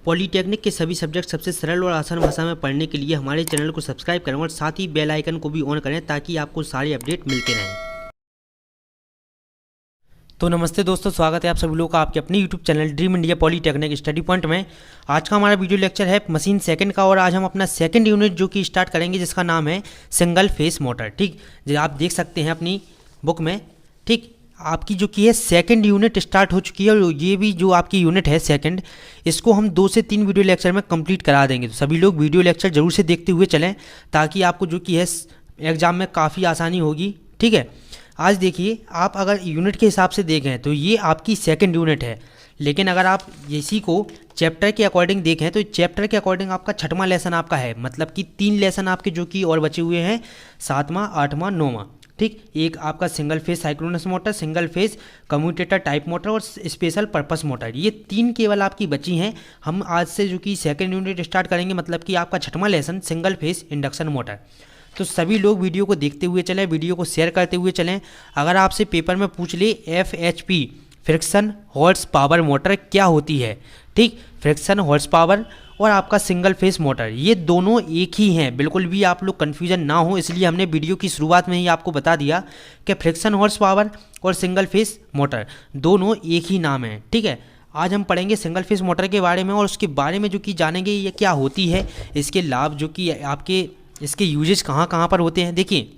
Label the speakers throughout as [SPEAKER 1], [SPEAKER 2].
[SPEAKER 1] Polytechnic के सभी subject सबसे सरल और आसान भाषा में पढ़ने के लिए हमारे चैनल को सब्सक्राइब करें और साथ ही बेल आइकन को भी ऑन करें ताकि आपको सारे अपडेट मिलते रहें। तो नमस्ते दोस्तों, स्वागत है आप सभी लोगों का आपके अपने YouTube channel dream India polytechnic study point में। आज का हमारा वीडियो लेक्चर है मशीन सेकंड का और आज हम अपना सेकंड यूनिट जो कि स्टार्ट करेंगे जिसका नाम है सिंगल फेस मोटर। ठीक, जो आप देख सकते हैं अपनी बुक में। ठीक, आपकी जो कि है सेकंड यूनिट स्टार्ट हो चुकी है और ये भी जो आपकी यूनिट है सेकंड, इसको हम 2 से 3 वीडियो लेक्चर में कंप्लीट करा देंगे। तो सभी लोग वीडियो लेक्चर जरूर से देखते हुए चलें ताकि आपको जो कि है एग्ज़ाम में काफ़ी आसानी होगी। ठीक है, आज देखिए, आप अगर यूनिट के हिसाब से देखें तो ये आपकी सेकंड यूनिट है, लेकिन अगर आप इसी को चैप्टर के अकॉर्डिंग देखें तो चैप्टर के अकॉर्डिंग आपका 6वां लेसन आपका है, मतलब कि 3 लेसन आपके जो कि और बचे हुए हैं, 7वां, 8वां, 9वां। ठीक, एक आपका सिंगल फेस साइक्लोनस motor, single phase commutator type motor और स्पेशल पर्पस मोटर, ये 3 केवल आपकी बची हैं। हम आज से जो कि सेकंड यूनिट स्टार्ट करेंगे, मतलब कि आपका 6वां lesson single phase induction motor. तो सभी लोग वीडियो को देखते हुए चलें, वीडियो को शेयर करते हुए चलें। अगर आपसे पेपर में पूछ ले FHP friction horse power motor क्या होती है, ठीक, फ्रिक्शन हॉर्स पावर और आपका सिंगल फेस मोटर ये दोनों एक ही हैं, बिल्कुल भी आप लोग कन्फ्यूजन ना हो, इसलिए हमने वीडियो की शुरुआत में ही आपको बता दिया कि फ्रिक्शन हॉर्स पावर और सिंगल फेस मोटर दोनों एक ही नाम है। ठीक है, आज हम पढ़ेंगे सिंगल फेस मोटर के बारे में और उसके बारे में जो कि जानेंगे ये क्या होती है, इसके लाभ जो कि आपके इसके यूजेस कहाँ कहाँ पर होते हैं। देखिए,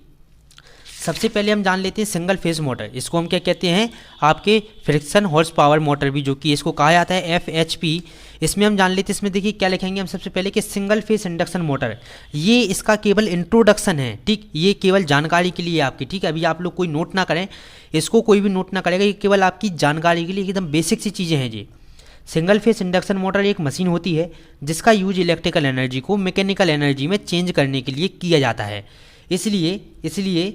[SPEAKER 1] सबसे पहले हम जान लेते हैं सिंगल फेस मोटर, इसको हम क्या कहते हैं, आपके फ्रिक्शन हॉर्स पावर मोटर भी जो कि इसको कहा जाता है FHP। इसमें हम जान लेते हैं, इसमें देखिए क्या लिखेंगे हम सबसे पहले कि सिंगल फेस इंडक्शन मोटर, ये इसका केवल इंट्रोडक्शन है। ठीक, ये केवल जानकारी के लिए आपकी। ठीक है, अभी आप लोग कोई नोट ना करें, इसको कोई भी नोट ना करेगा, ये केवल आपकी जानकारी के लिए एकदम बेसिक सी चीज़ें हैं जी। सिंगल फेस इंडक्शन मोटर एक मशीन होती है जिसका यूज इलेक्ट्रिकल एनर्जी को मैकेनिकल एनर्जी में चेंज करने के लिए किया जाता है। इसलिए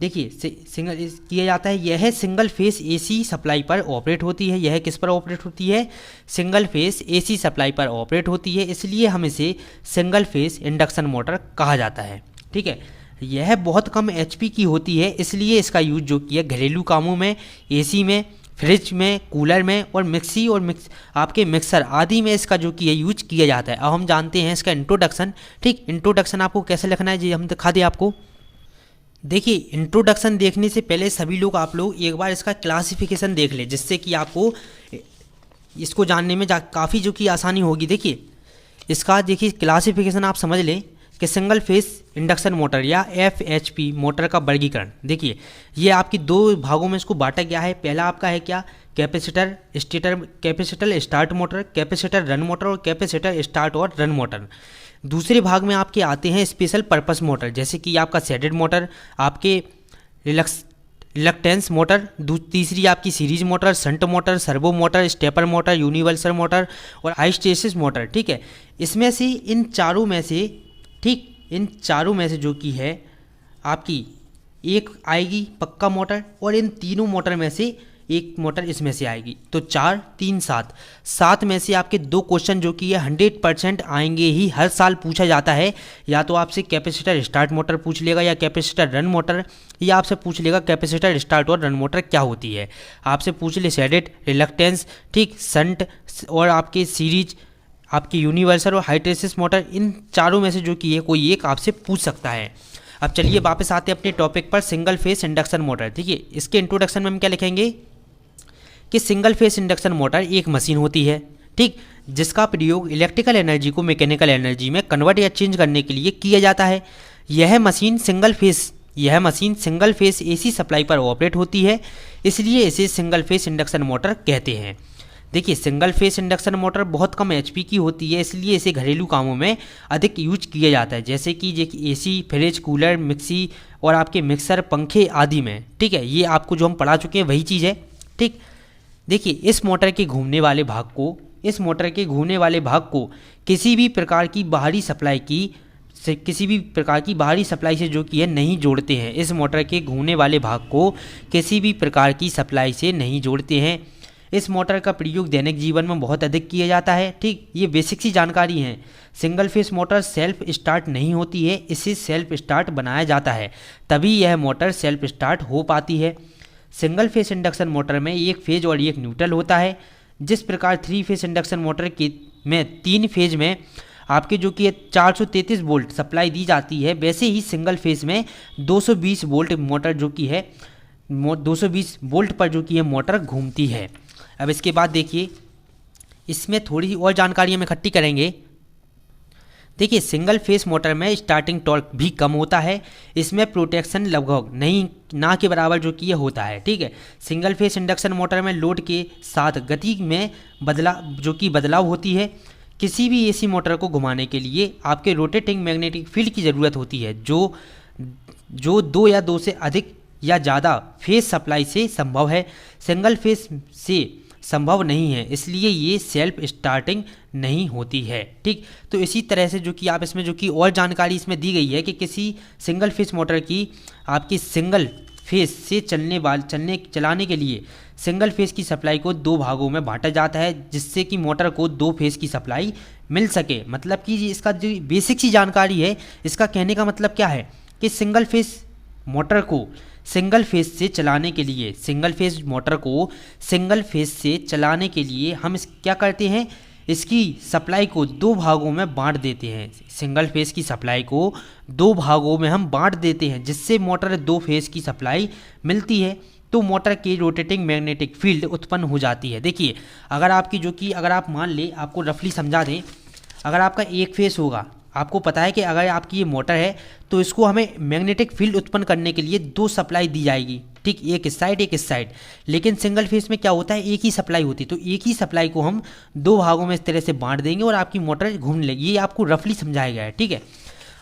[SPEAKER 1] देखिए सिंगल किया जाता है। यह सिंगल फेस AC सप्लाई पर ऑपरेट होती है। यह किस पर ऑपरेट होती है, सिंगल फेस AC सप्लाई पर ऑपरेट होती है, इसलिए हम इसे सिंगल फेस इंडक्शन मोटर कहा जाता है। ठीक है, यह बहुत कम HP की होती है, इसलिए इसका यूज जो किया घरेलू कामों में, AC में, फ्रिज में, कूलर में और मिक्सी और आपके मिक्सर आदि में इसका जो कि यूज किया जाता है। अब हम जानते हैं इसका इंट्रोडक्शन। ठीक, इंट्रोडक्शन आपको कैसे लिखना है जी, हम दिखा दें आपको। देखिए, इंट्रोडक्शन देखने से पहले सभी लोग आप लोग एक बार इसका क्लासिफिकेशन देख लें, जिससे कि आपको इसको जानने में काफ़ी जो कि आसानी होगी। देखिए, इसका देखिए क्लासिफिकेशन आप समझ लें कि सिंगल फेस इंडक्शन मोटर या FHP मोटर का वर्गीकरण। देखिए, ये आपकी 2 भागों में इसको बांटा गया है। पहला आपका है क्या, capacitor start motor, capacitor run motor और कैपेसिटर स्टार्ट और रन मोटर। दूसरे भाग में आपके आते हैं स्पेशल पर्पस मोटर, जैसे कि आपका शेडेड मोटर, आपके रिलक्टेंस मोटर, तीसरी आपकी series motor, shunt motor, servo motor, stepper motor, universal motor और हाइस्टेसिस मोटर। ठीक है, इसमें से इन चारों में से, ठीक, इन चारों में से जो कि है आपकी एक आएगी पक्का मोटर और इन तीनों मोटर में से एक मोटर इसमें से आएगी। तो 4, 3, 7 में से आपके 2 क्वेश्चन जो कि ये 100% आएंगे ही, हर साल पूछा जाता है। या तो आपसे कैपेसिटर स्टार्ट मोटर पूछ लेगा या कैपेसिटर रन मोटर, या आपसे पूछ लेगा कैपेसिटर स्टार्ट और रन मोटर क्या होती है। आपसे पूछ ले शेडेड, रिलक्टेंस, ठीक, शंट और आपके सीरीज, आपकी यूनिवर्सल और हाइस्टेसिस मोटर, इन चारों में से जो कि है कोई एक आपसे पूछ सकता है। अब चलिए वापस आते हैं अपने टॉपिक पर, सिंगल फेस इंडक्शन मोटर। देखिए, इसके इंट्रोडक्शन में हम क्या लिखेंगे कि सिंगल फेस इंडक्शन मोटर एक मशीन होती है, ठीक, जिसका प्रयोग इलेक्ट्रिकल एनर्जी को मैकेनिकल एनर्जी में कन्वर्ट या चेंज करने के लिए किया जाता है। यह machine single phase AC supply पर ऑपरेट होती है, इसलिए इसे सिंगल फेस इंडक्शन मोटर कहते हैं। देखिए, सिंगल फेस इंडक्शन मोटर बहुत कम HP की होती है, इसलिए इसे घरेलू कामों में अधिक यूज किया जाता है, जैसे कि AC, फ्रिज, कूलर, मिक्सी और आपके मिक्सर, पंखे आदि में। ठीक है, ये आपको जो हम पढ़ा चुके हैं वही चीज़ है। ठीक, देखिए, इस मोटर के घूमने वाले भाग को किसी भी प्रकार की बाहरी सप्लाई से जो कि है नहीं जोड़ते हैं। इस मोटर के घूमने वाले भाग को किसी भी प्रकार की सप्लाई से नहीं जोड़ते हैं। इस मोटर का प्रयोग दैनिक जीवन में बहुत अधिक किया जाता है। ठीक, ये बेसिक सी जानकारी है। Single phase motor self start नहीं होती है, इसे सेल्फ स्टार्ट बनाया जाता है, तभी यह मोटर सेल्फ स्टार्ट हो पाती है। सिंगल फेस इंडक्शन मोटर में एक फेज और एक न्यूट्रल होता है। जिस प्रकार 3 फेस इंडक्शन मोटर में 3 फेज में आपके जो कि 433 वोल्ट सप्लाई दी जाती है, वैसे ही सिंगल फेज में 220 वोल्ट मोटर जो कि है 220 वोल्ट पर जो कि है मोटर घूमती है। अब इसके बाद देखिए इसमें थोड़ी और जानकारी हम इकट्ठी करेंगे। देखिए सिंगल फेस मोटर में स्टार्टिंग टॉर्क भी कम होता है, इसमें प्रोटेक्शन लगभग नहीं ना के बराबर जो कि ये होता है। ठीक है, सिंगल फेस इंडक्शन मोटर में लोड के साथ गति में बदलाव होती है। किसी भी एसी मोटर को घुमाने के लिए आपके रोटेटिंग मैग्नेटिक फील्ड की ज़रूरत होती है, जो 2 या 2 से अधिक या ज़्यादा फेस सप्लाई से संभव है, सिंगल फेस से संभव नहीं है, इसलिए ये सेल्फ स्टार्टिंग नहीं होती है। ठीक, तो इसी तरह से जो कि आप इसमें जो कि और जानकारी इसमें दी गई है कि किसी सिंगल फेस मोटर की आपकी सिंगल फेस से चलाने के लिए सिंगल फेस की सप्लाई को 2 भागों में बांटा जाता है, जिससे कि मोटर को 2 फेस की सप्लाई मिल सके। मतलब कि इसका जो बेसिक सी जानकारी है, इसका कहने का मतलब क्या है कि सिंगल फेस मोटर को सिंगल फेस से चलाने के लिए हम क्या करते हैं, इसकी सप्लाई को 2 भागों में बांट देते हैं। सिंगल फेस की सप्लाई को 2 भागों में हम बांट देते हैं, जिससे मोटर 2 फेस की सप्लाई मिलती है, तो मोटर की रोटेटिंग मैग्नेटिक फील्ड उत्पन्न हो जाती है। देखिए अगर आप मान ले, आपको रफली समझा दें, अगर आपका एक फेस होगा, आपको पता है कि अगर आपकी ये मोटर है तो इसको हमें मैग्नेटिक फील्ड उत्पन्न करने के लिए 2 सप्लाई दी जाएगी। ठीक, एक इस साइड। लेकिन सिंगल फेस में क्या होता है, एक ही सप्लाई होती है, तो एक ही सप्लाई को हम 2 भागों में इस तरह से बांट देंगे और आपकी मोटर घूमने लगी। ये आपको रफली समझाया गया है। ठीक है,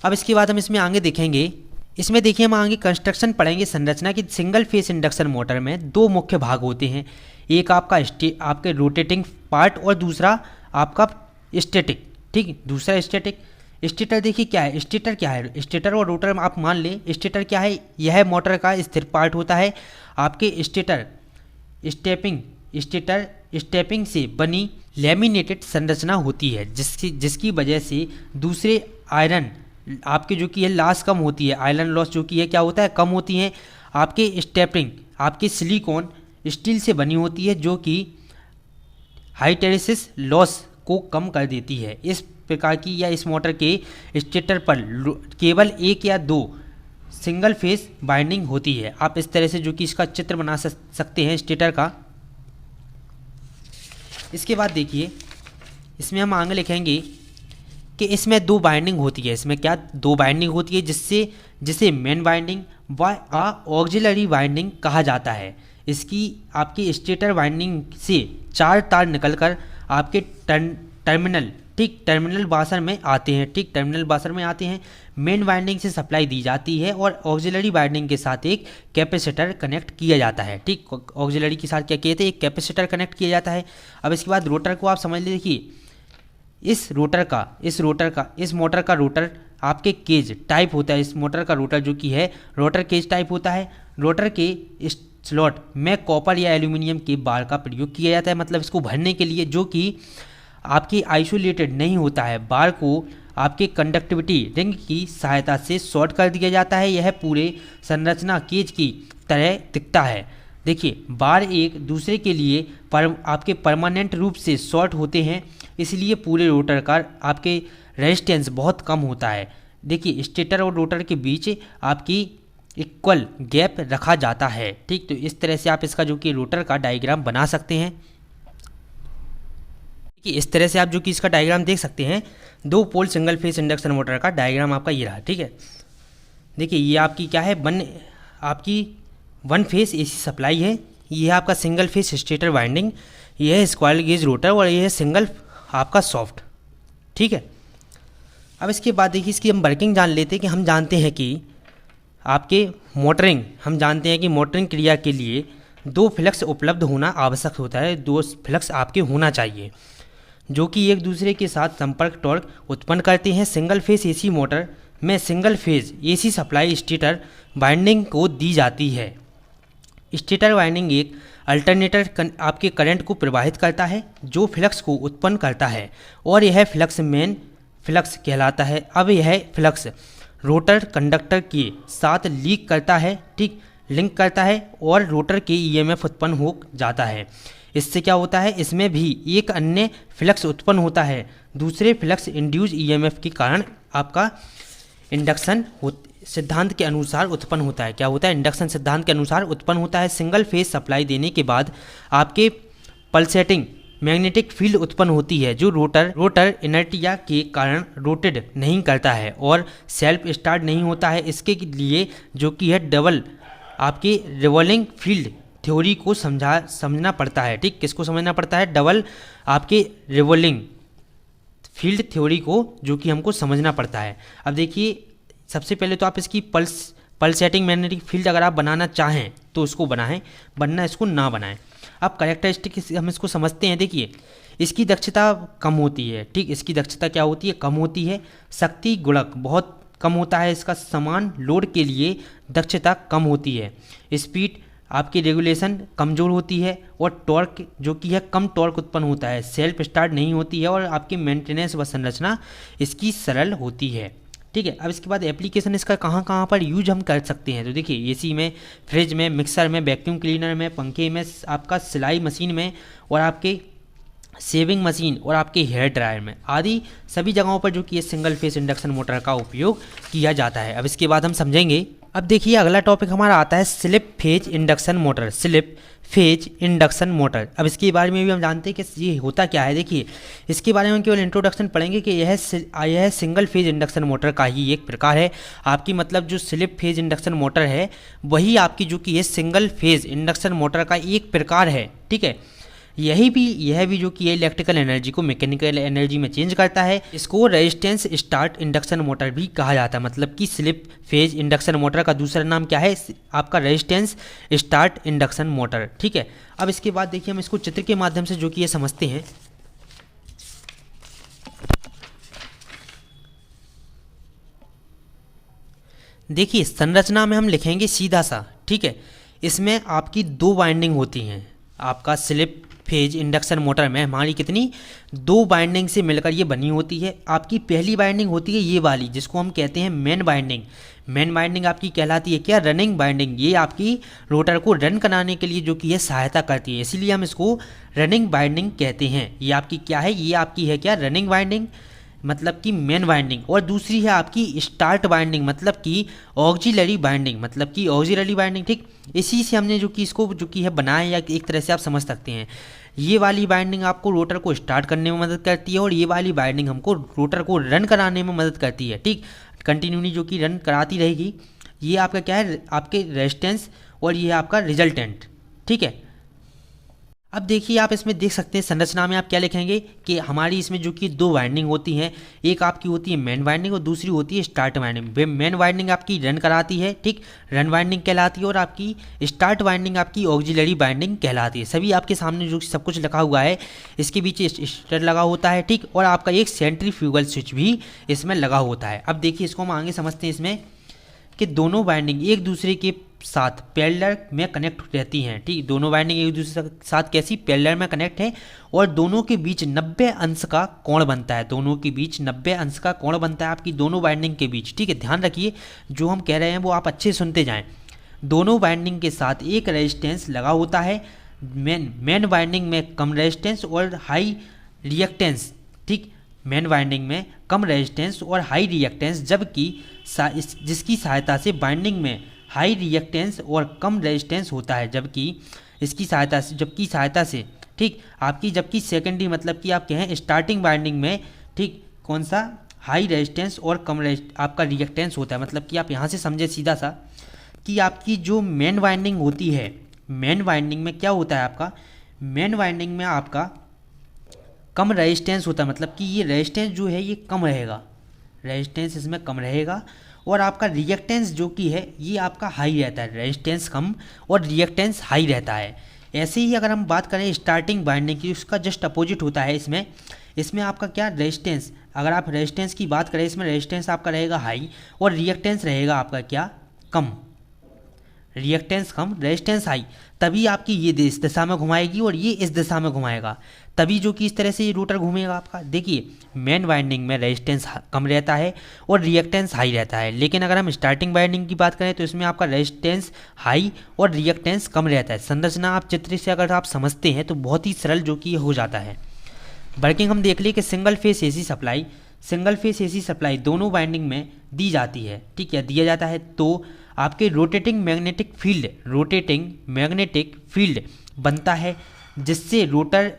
[SPEAKER 1] अब इसके बाद हम इसमें आगे देखेंगे। इसमें देखिए हम आगे कंस्ट्रक्शन पढ़ेंगे, संरचना की। सिंगल फेस इंडक्शन मोटर में 2 मुख्य भाग होते हैं, एक आपके रोटेटिंग पार्ट और दूसरा आपका स्टैटिक। ठीक, दूसरा स्टैटिक। स्टेटर देखिए क्या है, स्टेटर और रोटर में आप मान लें। स्टेटर क्या है, यह मोटर का स्थिर पार्ट होता है। आपके स्टेपिंग से बनी लैमिनेटेड संरचना होती है, जिसकी वजह से दूसरे आयरन आपके जो कि है लॉस कम होती है। आयरन लॉस जो कि है क्या होता है, कम होती है। आपके स्टेपिंग आपकी सिलिकॉन स्टील से बनी होती है, जो कि हाइस्टेरेसिस लॉस को कम कर देती है। इस प्रकार की या इस मोटर के स्टेटर पर केवल 1 या 2 सिंगल फेस बाइंडिंग होती है। आप इस तरह से जो कि इसका चित्र बना सकते हैं स्टेटर का। इसके बाद देखिए इसमें हम आगे लिखेंगे कि इसमें 2 बाइंडिंग होती है। इसमें क्या 2 बाइंडिंग होती है, जिसे मेन बाइंडिंग व ऑक्सिलरी बाइंडिंग कहा जाता है। इसकी आपकी स्टेटर बाइंडिंग से 4 तार निकलकर आपके टर्मिनल बासर में आते हैं। मेन वाइंडिंग से सप्लाई दी जाती है और ऑक्सिलरी वाइंडिंग के साथ एक कैपेसिटर कनेक्ट किया जाता है। ठीक, ऑक्सिलरी के साथ क्या कहते हैं, एक कैपेसिटर कनेक्ट किया जाता है। अब इसके बाद रोटर को आप समझ लीजिए। देखिए इस मोटर का रोटर आपके केज टाइप होता है। इस मोटर का रोटर जो कि है रोटर केज टाइप होता है। रोटर के स्लॉट में कॉपर या एल्यूमिनियम के बार का प्रयोग किया जाता है, मतलब इसको भरने के लिए, जो कि आपकी आइसोलेटेड नहीं होता है। बार को आपके कंडक्टिविटी रिंग की सहायता से शॉर्ट कर दिया जाता है। यह पूरे संरचना केज की तरह दिखता है। देखिए बार एक दूसरे के लिए आपके परमानेंट रूप से शॉर्ट होते हैं, इसलिए पूरे रोटर का आपके रेजिस्टेंस बहुत कम होता है। देखिए स्टेटर और रोटर के बीच आपकी इक्वल गैप रखा जाता है। ठीक, तो इस तरह से आप इसका जो कि रोटर का डायग्राम बना सकते हैं। कि इस तरह से आप जो कि इसका डायग्राम देख सकते हैं। 2 pole single phase induction motor का डायग्राम आपका ये रहा। ठीक है, देखिए ये आपकी क्या है, आपकी 1 फेस एसी सप्लाई है। ये है आपका सिंगल फेस स्टेटर वाइंडिंग, ये है स्क्वायर गेज रोटर और ये है सिंगल आपका सॉफ्ट। ठीक है, अब इसके बाद देखिए इसकी हम वर्किंग जान लेते हैं। कि हम जानते हैं कि मोटरिंग क्रिया के लिए 2 फ्लक्स उपलब्ध होना आवश्यक होता है। 2 फ्लक्स आपके होना चाहिए, जो कि एक दूसरे के साथ संपर्क टॉर्क उत्पन्न करते हैं। सिंगल फेस एसी मोटर में single phase AC supply stator winding को दी जाती है। स्टेटर वाइंडिंग एक अल्टरनेटर आपके करंट को प्रवाहित करता है, जो फ्लक्स को उत्पन्न करता है, और यह फ्लक्स मेन फ्लक्स कहलाता है। अब यह फ्लक्स रोटर कंडक्टर के साथ लिंक करता है और रोटर के ईएमएफ उत्पन्न हो जाता है। इससे क्या होता है, इसमें भी एक अन्य फ्लक्स उत्पन्न होता है। दूसरे फ्लक्स इंड्यूस ईएमएफ के कारण आपका इंडक्शन सिद्धांत के अनुसार उत्पन्न होता है। क्या होता है, इंडक्शन सिद्धांत के अनुसार उत्पन्न होता है। सिंगल फेज सप्लाई देने के बाद आपके पल्सेटिंग मैग्नेटिक फील्ड उत्पन्न होती है जो रोटर इनर्टिया के कारण रोटेट नहीं करता है और सेल्फ स्टार्ट नहीं होता है। इसके लिए जो कि है डबल आपकी रिवॉल्विंग फील्ड थ्योरी को समझना पड़ता है। ठीक, किसको समझना पड़ता है, डबल आपके रिवॉल्विंग फील्ड थ्योरी को जो कि हमको समझना पड़ता है। अब देखिए, सबसे पहले तो आप इसकी पल्सेटिंग मैग्नेटिक फील्ड अगर आप बनाना चाहें तो उसको बनाएं, वरना इसको ना बनाएं। अब कैरेक्टरिस्टिक हम इसको समझते हैं। देखिए, इसकी दक्षता कम होती है। ठीक, इसकी दक्षता क्या होती है, कम होती है। शक्ति गुणक बहुत कम होता है इसका, समान लोड के लिए दक्षता कम होती है। स्पीड आपकी रेगुलेशन कमज़ोर होती है और टॉर्क जो कि है कम टॉर्क उत्पन्न होता है। सेल्फ स्टार्ट नहीं होती है और आपकी मेंटेनेंस व संरचना इसकी सरल होती है। ठीक है, अब इसके बाद एप्लीकेशन इसका कहाँ कहाँ पर यूज हम कर सकते हैं। तो देखिए, एसी में, फ्रिज में, मिक्सर में, वैक्यूम क्लीनर में, पंखे में, आपका सिलाई मशीन में और आपके शेविंग मशीन और आपके हेयर ड्रायर में आदि सभी जगहों पर जो कि ये सिंगल फेज इंडक्शन मोटर का उपयोग किया जाता है। अब इसके बाद हम समझेंगे। अब देखिए, अगला टॉपिक हमारा आता है slip phase induction motor. Slip phase induction motor, अब इसके बारे में भी हम जानते हैं कि ये होता क्या है। देखिए, इसके बारे में केवल इंट्रोडक्शन पढ़ेंगे कि यह सिंगल फेज इंडक्शन मोटर का ही एक प्रकार है। आपकी मतलब जो स्लिप फेज इंडक्शन मोटर है वही आपकी जो कि है सिंगल फेज इंडक्शन मोटर का एक प्रकार है। ठीक है, यह भी जो कि इलेक्ट्रिकल एनर्जी को मैकेनिकल एनर्जी में चेंज करता है। इसको रेजिस्टेंस स्टार्ट इंडक्शन मोटर भी कहा जाता है। मतलब कि स्लिप फेज इंडक्शन मोटर का दूसरा नाम क्या है, आपका रेजिस्टेंस स्टार्ट इंडक्शन मोटर। ठीक है, अब इसके बाद देखिए, हम इसको चित्र के माध्यम से जो कि ये समझते हैं। देखिए, संरचना में हम लिखेंगे सीधा सा। ठीक है, इसमें आपकी दो वाइंडिंग होती हैं। आपका स्लिप फेज इंडक्शन मोटर में हमारी कितनी, दो बाइंडिंग से मिलकर ये बनी होती है। आपकी पहली बाइंडिंग होती है ये वाली, जिसको हम कहते हैं मेन बाइंडिंग। मेन बाइंडिंग आपकी कहलाती है क्या, रनिंग बाइंडिंग। ये आपकी रोटर को रन कराने के लिए जो कि ये सहायता करती है, इसीलिए हम इसको रनिंग बाइंडिंग कहते हैं। ये आपकी क्या है, ये आपकी है क्या, रनिंग बाइंडिंग, मतलब कि मेन बाइंडिंग। और दूसरी है आपकी स्टार्ट बाइंडिंग, मतलब कि ऑक्सिलरी बाइंडिंग, मतलब कि ऑक्सिलरी बाइंडिंग। ठीक, इसी से हमने जो कि इसको जो कि है बनाया, या एक तरह से आप समझ सकते हैं। ये वाली बाइंडिंग आपको रोटर को स्टार्ट करने में मदद करती है और ये वाली बाइंडिंग हमको रोटर को रन कराने में मदद करती है। ठीक, कंटिन्यूली जो कि रन कराती रहेगी। ये आपका क्या है, आपके रेजिस्टेंस, और ये आपका रिजल्टेंट। ठीक है, अब देखिए, आप इसमें देख सकते हैं संरचना में आप क्या लिखेंगे कि हमारी इसमें जो कि दो वाइंडिंग होती हैं। एक आपकी होती है मेन वाइंडिंग और दूसरी होती है स्टार्ट वाइंडिंग। मेन वाइंडिंग आपकी रन कराती है, ठीक, रन वाइंडिंग कहलाती है, और आपकी स्टार्ट वाइंडिंग आपकी ऑक्सिलरी वाइंडिंग कहलाती है। सभी आपके सामने जो सब कुछ लिखा हुआ है, इसके बीच स्टार्टर लगा होता है। ठीक, और आपका एक सेंट्रीफ्यूगल स्विच भी इसमें लगा होता है। अब देखिए, इसको हम आगे समझते हैं इसमें कि दोनों वाइंडिंग एक दूसरे के साथ पैरेलल में कनेक्ट रहती हैं। ठीक, दोनों वाइंडिंग एक दूसरे के साथ कैसी, पैरेलल में कनेक्ट है और दोनों के बीच 90 अंश का कोण बनता है। दोनों के बीच 90 अंश का कोण बनता है आपकी दोनों वाइंडिंग के बीच। ठीक है, ध्यान रखिए, जो हम कह रहे हैं वो आप अच्छे सुनते जाएं। दोनों वाइंडिंग के साथ एक रेजिस्टेंस लगा होता है। मेन वाइंडिंग में कम रेजिस्टेंस और हाई रिएक्टेंस। ठीक, मेन वाइंडिंग में कम रेजिस्टेंस और हाई रिएक्टेंस, जबकि जिसकी सहायता से वाइंडिंग में हाई रिएक्टेंस और कम रेजिस्टेंस होता है, जबकि सहायता से ठीक, आपकी जबकि सेकेंडरी, मतलब कि आप कहें स्टार्टिंग वाइंडिंग में, ठीक, कौन सा, हाई रेजिस्टेंस और कम आपका रिएक्टेंस होता है। मतलब कि आप यहाँ से समझे सीधा सा कि आपकी जो मेन वाइंडिंग होती है, मेन वाइंडिंग में क्या होता है, आपका मेन वाइंडिंग में आपका कम रेजिस्टेंस होता है। मतलब कि ये रेजिस्टेंस जो है ये कम रहेगा, रेजिस्टेंस इसमें कम रहेगा, और आपका रिएक्टेंस जो कि है ये आपका हाई रहता है। रेजिस्टेंस कम और रिएक्टेंस हाई रहता है। ऐसे ही अगर हम बात करें स्टार्टिंग बाइंडिंग की, उसका जस्ट अपोजिट होता है। इसमें आपका क्या, रेजिस्टेंस, अगर आप रेजिस्टेंस की बात करें, इसमें रेजिस्टेंस आपका रहेगा हाई और रिएक्टेंस रहेगा आपका क्या, कम। रिएक्टेंस कम, रेजिस्टेंस हाई, तभी आपकी ये इस दिशा में घुमाएगी और ये इस दिशा में घुमाएगा, तभी जो कि इस तरह से ये रोटर घूमेगा आपका। देखिए मेन वाइंडिंग में रेजिस्टेंस कम रहता है और रिएक्टेंस हाई रहता है, लेकिन अगर हम स्टार्टिंग वाइंडिंग की बात करें तो इसमें आपका रेजिस्टेंस हाई और रिएक्टेंस कम रहता है। संरचना आप चित्र से अगर आप समझते हैं तो बहुत ही सरल जो कि हो जाता है। वर्किंग हम देख लिए कि सिंगल फेस एसी सप्लाई दोनों वाइंडिंग में दी जाती है, ठीक है, दिया जाता है। तो आपके रोटेटिंग मैग्नेटिक फील्ड बनता है, जिससे रोटर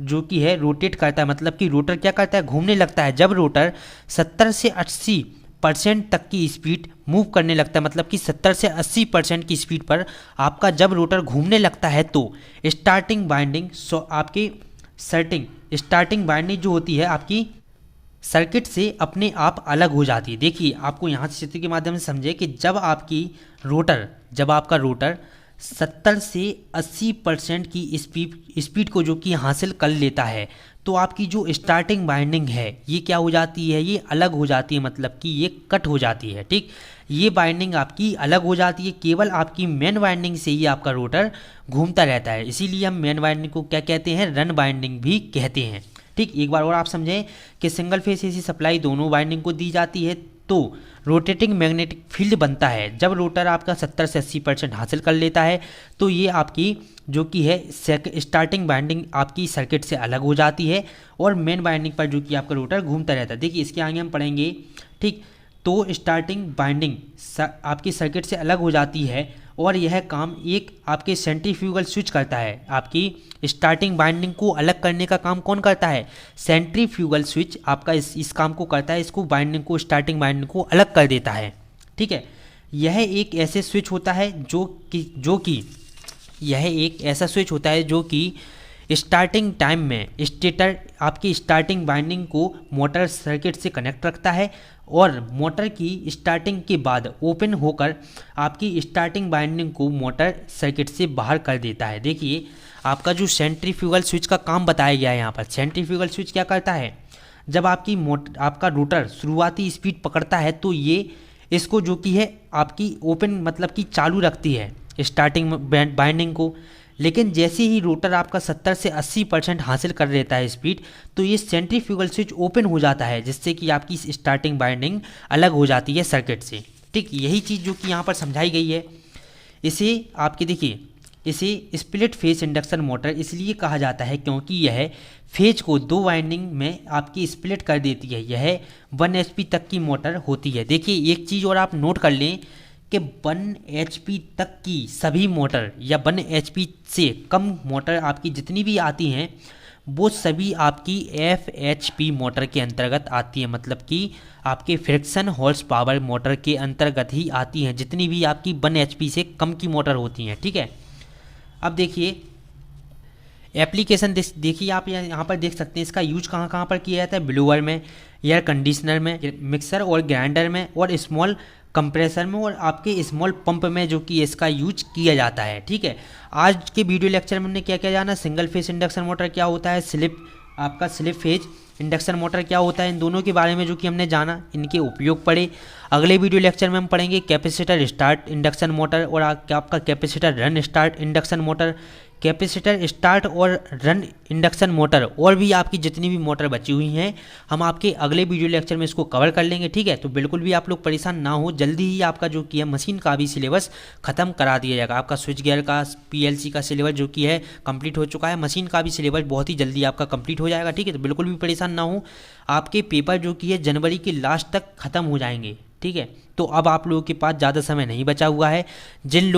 [SPEAKER 1] जो कि है रोटेट करता है, मतलब कि रोटर क्या करता है, घूमने लगता है। जब रोटर 70 से 80% तक की स्पीड मूव करने लगता है, मतलब कि 70 से 80% की स्पीड पर आपका जब रोटर घूमने लगता है तो स्टार्टिंग बाइंडिंग जो होती है आपकी सर्किट से अपने आप अलग हो जाती है। देखिए आपको यहाँ से चित्र के माध्यम से समझे कि जब आपका रोटर 70 से 80% की स्पीड को जो कि हासिल कर लेता है तो आपकी जो स्टार्टिंग बाइंडिंग है ये क्या हो जाती है, ये अलग हो जाती है, मतलब कि ये कट हो जाती है। ठीक, ये बाइंडिंग आपकी अलग हो जाती है, केवल आपकी मेन बाइंडिंग से ही आपका रोटर घूमता रहता है। इसीलिए हम मेन बाइंडिंग को क्या कहते हैं, रन बाइंडिंग भी कहते हैं। ठीक, एक बार और आप समझें कि सिंगल फेस एसी सप्लाई दोनों बाइंडिंग को दी जाती है तो रोटेटिंग मैग्नेटिक फील्ड बनता है। जब रोटर आपका 70 से 80% हासिल कर लेता है तो ये आपकी जो कि है स्टार्टिंग बाइंडिंग आपकी सर्किट से अलग हो जाती है और मेन बाइंडिंग पर जो कि आपका रोटर घूमता रहता है। देखिए इसके आगे हम पढ़ेंगे। ठीक, तो स्टार्टिंग बाइंडिंग आपकी सर्किट से अलग हो जाती है और यह काम एक आपके सेंट्रीफ्यूगल स्विच करता है। आपकी स्टार्टिंग बाइंडिंग को अलग करने का काम कौन करता है, सेंट्रीफ्यूगल स्विच आपका इस काम को करता है, इसको बाइंडिंग को स्टार्टिंग बाइंडिंग को अलग कर देता है। ठीक है, यह एक ऐसे स्विच होता है जो कि स्टार्टिंग टाइम में स्टेटर आपकी स्टार्टिंग बाइंडिंग को मोटर सर्किट से कनेक्ट रखता है और मोटर की स्टार्टिंग के बाद ओपन होकर आपकी स्टार्टिंग बाइंडिंग को मोटर सर्किट से बाहर कर देता है। देखिए आपका जो सेंट्रीफ्यूगल स्विच का काम बताया गया है यहाँ पर, सेंट्रीफ्यूगल स्विच क्या करता है, जब आपका रोटर शुरुआती स्पीड पकड़ता है तो ये इसको जो कि है आपकी ओपन मतलब कि चालू रखती है स्टार्टिंग बाइंडिंग को, लेकिन जैसे ही रोटर आपका 70 से 80% हासिल कर लेता है स्पीड तो ये सेंट्रीफ्यूगल स्विच ओपन हो जाता है, जिससे कि आपकी स्टार्टिंग बाइंडिंग अलग हो जाती है सर्किट से। ठीक, यही चीज़ जो कि यहाँ पर समझाई गई है। इसे आपके देखिए इसे स्प्लिट फेज इंडक्शन मोटर इसलिए कहा जाता है क्योंकि यह फेज को दो वाइंडिंग में आपकी स्प्लिट कर देती है। यह 1 HP तक की मोटर होती है। देखिए एक चीज़ और आप नोट कर लें कि 1 HP तक की सभी मोटर या 1 HP से कम मोटर आपकी जितनी भी आती हैं वो सभी आपकी FHP मोटर के अंतर्गत आती है, मतलब कि आपके फ्रिक्शन हॉर्स पावर मोटर के अंतर्गत ही आती हैं जितनी भी आपकी 1 HP से कम की मोटर होती हैं। ठीक है, अब देखिए एप्लीकेशन देखिए आप यहाँ पर देख सकते हैं इसका यूज कहाँ कहाँ पर किया जाता है, ब्लोअर में, एयर कंडीशनर में, मिक्सर और ग्राइंडर में और स्मॉल कंप्रेसर में और आपके स्मॉल पंप में जो कि इसका यूज किया जाता है। ठीक है, आज के वीडियो लेक्चर में हमने क्या क्या जाना, सिंगल फेज इंडक्शन मोटर क्या होता है, स्लिप फेज इंडक्शन मोटर क्या होता है, इन दोनों के बारे में जो कि हमने जाना, इनके उपयोग पढ़े। अगले वीडियो लेक्चर में हम पढ़ेंगे कैपेसिटर स्टार्ट इंडक्शन मोटर और आपका capacitor run start induction motor, capacitor start और रन इंडक्शन मोटर और भी आपकी जितनी भी मोटर बची हुई हैं हम आपके अगले वीडियो लेक्चर में इसको कवर कर लेंगे। ठीक है, तो बिल्कुल भी आप लोग परेशान ना हो, जल्दी ही आपका जो कि है मशीन का भी सिलेबस ख़त्म करा दिया जाएगा। आपका स्विच गियर का PLC का सिलेबस जो कि है कंप्लीट हो चुका है, मशीन का भी सिलेबस बहुत ही जल्दी आपका कंप्लीट हो जाएगा। ठीक है, तो बिल्कुल भी परेशान ना हो, आपके पेपर जो कि है जनवरी के लास्ट तक ख़त्म हो जाएंगे। ठीक है, तो अब आप लोगों के पास ज़्यादा समय नहीं बचा हुआ है। जिन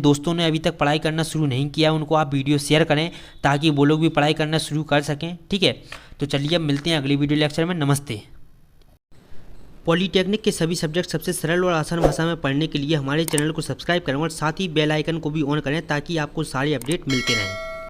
[SPEAKER 1] दोस्तों ने अभी तक पढ़ाई करना शुरू नहीं किया उनको आप वीडियो शेयर करें ताकि वो लोग भी पढ़ाई करना शुरू कर सकें। ठीक है, तो चलिए अब मिलते हैं अगली वीडियो लेक्चर में। नमस्ते। पॉलीटेक्निक के सभी सब्जेक्ट सबसे सरल और आसान भाषा में पढ़ने के लिए हमारे चैनल को सब्सक्राइब करें और साथ ही बेल आइकन को भी ऑन करें ताकि आपको सारे अपडेट मिलते रहें।